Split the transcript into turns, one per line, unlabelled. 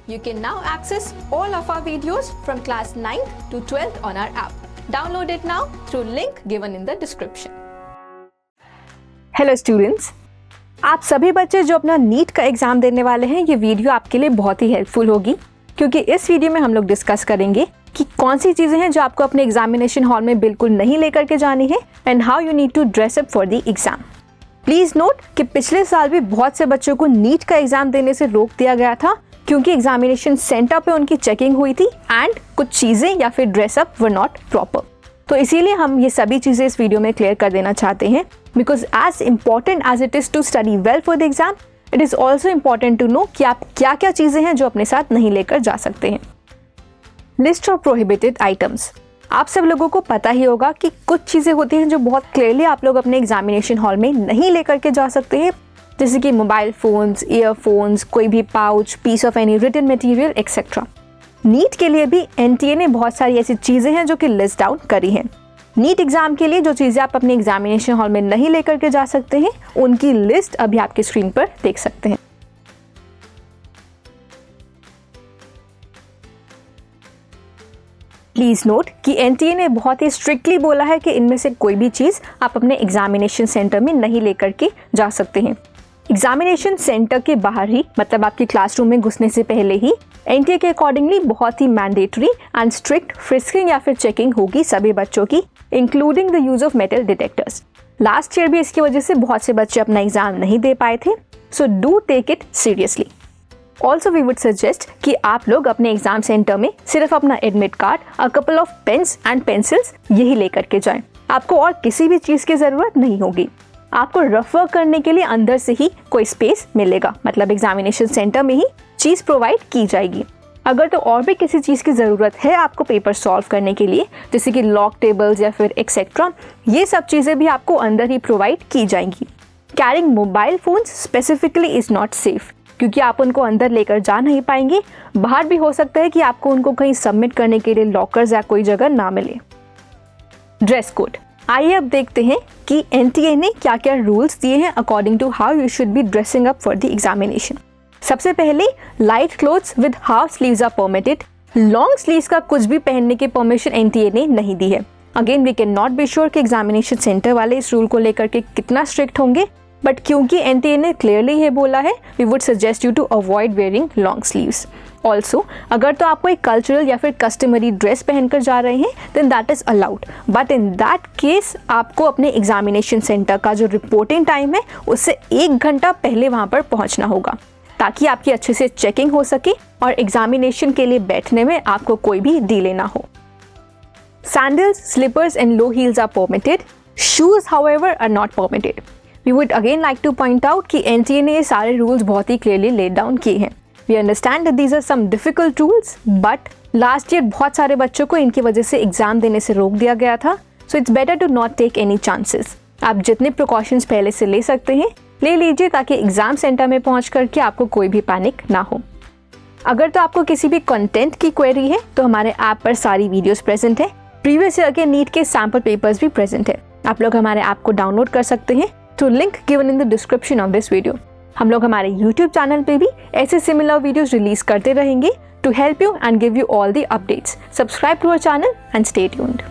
You can now access all of our videos from class 9th to 12th on our app. Download it now through link given in the description.
Hello students, आप सभी बच्चे जो अपना NEET का exam देने वाले हैं, ये वीडियो आपके लिए बहुत ही हेल्पफुल होगी क्योंकि इस वीडियो में हम लोग डिस्कस करेंगे कि कौन सी चीज़ें हैं जो आपको अपने एग्जामिनेशन हॉल में बिल्कुल नहीं लेकर के जानी है and how you need to dress up for the exam. Please note कि पिछले साल भी बहुत से बच्चों को नीट का एग्ज़ाम देने से रोक दिया गया था क्योंकि एग्जामिनेशन सेंटर पे उनकी चेकिंग हुई थी एंड कुछ चीज़ें या फिर ड्रेसअप वर नॉट प्रॉपर। तो इसीलिए हम ये सभी चीज़ें इस वीडियो में क्लियर कर देना चाहते हैं because as important as it is to study well for the exam, it is also important to know कि आप क्या क्या चीज़ें हैं जो अपने साथ नहीं लेकर जा सकते हैं। List of prohibited items. आप सब लोगों को पता ही होगा कि कुछ चीज़ें होती हैं जो बहुत क्लियरली आप लोग अपने एग्जामिनेशन हॉल में नहीं लेकर के जा सकते हैं, जैसे कि मोबाइल फ़ोन्स, ईयरफोन्स, कोई भी pouch, piece of any written material etcetera. NEET के लिए भी एनटीए ने बहुत सारी ऐसी चीज़ें हैं जो कि लिस्ट डाउन करी हैं। नीट एग्ज़ाम के लिए जो चीज़ें आप अपने एग्जामिनेशन हॉल में नहीं लेकर के जा सकते हैं, उनकी लिस्ट अभी आपकी स्क्रीन पर देख सकते हैं। प्लीज़ नोट कि एनटीए ने बहुत ही स्ट्रिक्टली बोला है कि इनमें से कोई भी चीज़ आप अपने एग्जामिनेशन सेंटर में नहीं लेकर के जा सकते हैं। एग्जामिनेशन सेंटर के बाहर ही, मतलब आपकी क्लासरूम में घुसने से पहले ही, एनटीए के अकॉर्डिंगली बहुत ही मैंडेटरी एंड स्ट्रिक्ट फ्रिस्किंग या फिर चेकिंग होगी सभी बच्चों की, including the use of metal detectors. Last year भी इसकी वजह से बहुत से बच्चे अपना एग्जाम नहीं दे पाए थे, so do take it seriously. Also we would suggest कि आप लोग अपने एग्जाम सेंटर में सिर्फ अपना admit card, a couple of pens and pencils यही लेकर के जाएं। आपको और किसी भी चीज़ की ज़रूरत नहीं होगी। आपको रफ वर्क करने के लिए अंदर से ही कोई स्पेस मिलेगा, मतलब एग्जामिनेशन सेंटर में ही चीज़ प्रोवाइड की जाएगी। अगर तो और भी किसी चीज़ की ज़रूरत है आपको पेपर सॉल्व करने के लिए, जैसे कि लॉक टेबल्स या फिर एक्सेट्रा, ये सब चीज़ें भी आपको अंदर ही प्रोवाइड की जाएंगी। Carrying mobile phones specifically is not safe क्योंकि आप उनको अंदर लेकर जा नहीं पाएंगे। बाहर भी हो सकता है कि आपको उनको कहीं सबमिट करने के लिए लॉकर्स या कोई जगह ना मिले। Dress code. आइए अब देखते हैं कि एनटीए ने क्या क्या रूल्स दिए हैं according to how you should be dressing up for the examination. सबसे पहले, light clothes with half sleeves are permitted. Long sleeves का कुछ भी पहनने की परमिशन एनटीए ने नहीं दी है। Again we can not be sure कि एग्जामिनेशन सेंटर वाले इस रूल को लेकर के कितना स्ट्रिक्ट होंगे, बट क्योंकि एनटीए ने क्लियरली ये बोला है, we would suggest you to avoid wearing long sleeves. Also अगर तो आप कोई कल्चरल या फिर कस्टमरी ड्रेस पहनकर जा रहे हैं then that is allowed, but in that case आपको अपने एग्जामिनेशन सेंटर का जो रिपोर्टिंग टाइम है उससे 1 घंटा पहले वहाँ पर पहुँचना होगा ताकि आपकी अच्छे से चेकिंग हो सके और एग्जामिनेशन के लिए बैठने में आपको कोई भी डिले ना हो। Sandals, slippers and low heels are permitted. Shoes however are not permitted. We would again like to point out कि एनटीए ने ये सारे रूल्स बहुत ही क्लियरली लेड डाउन किए हैं। We understand that these are some difficult rules, but last year बहुत सारे बच्चों को इनकी वजह से एग्जाम देने से रोक दिया गया था, so it's better to not take any chances. आप जितने प्रिकॉशंस पहले से ले सकते हैं ले लीजिए ताकि एग्जाम सेंटर में पहुंच करके आपको कोई भी पैनिक ना हो। अगर तो आपको किसी भी कंटेंट की क्वेरी है तो हमारे ऐप पर सारी वीडियोस प्रेजेंट है। प्रीवियस ईयर के नीट के सैम्पल पेपर्स भी प्रेजेंट है। आप लोग हमारे ऐप को डाउनलोड कर सकते हैं through link given in the description of this video. हम लोग हमारे YouTube चैनल पे भी ऐसे सिमिलर वीडियोस रिलीज करते रहेंगे to help you and give you all the updates. Subscribe to our channel and stay tuned.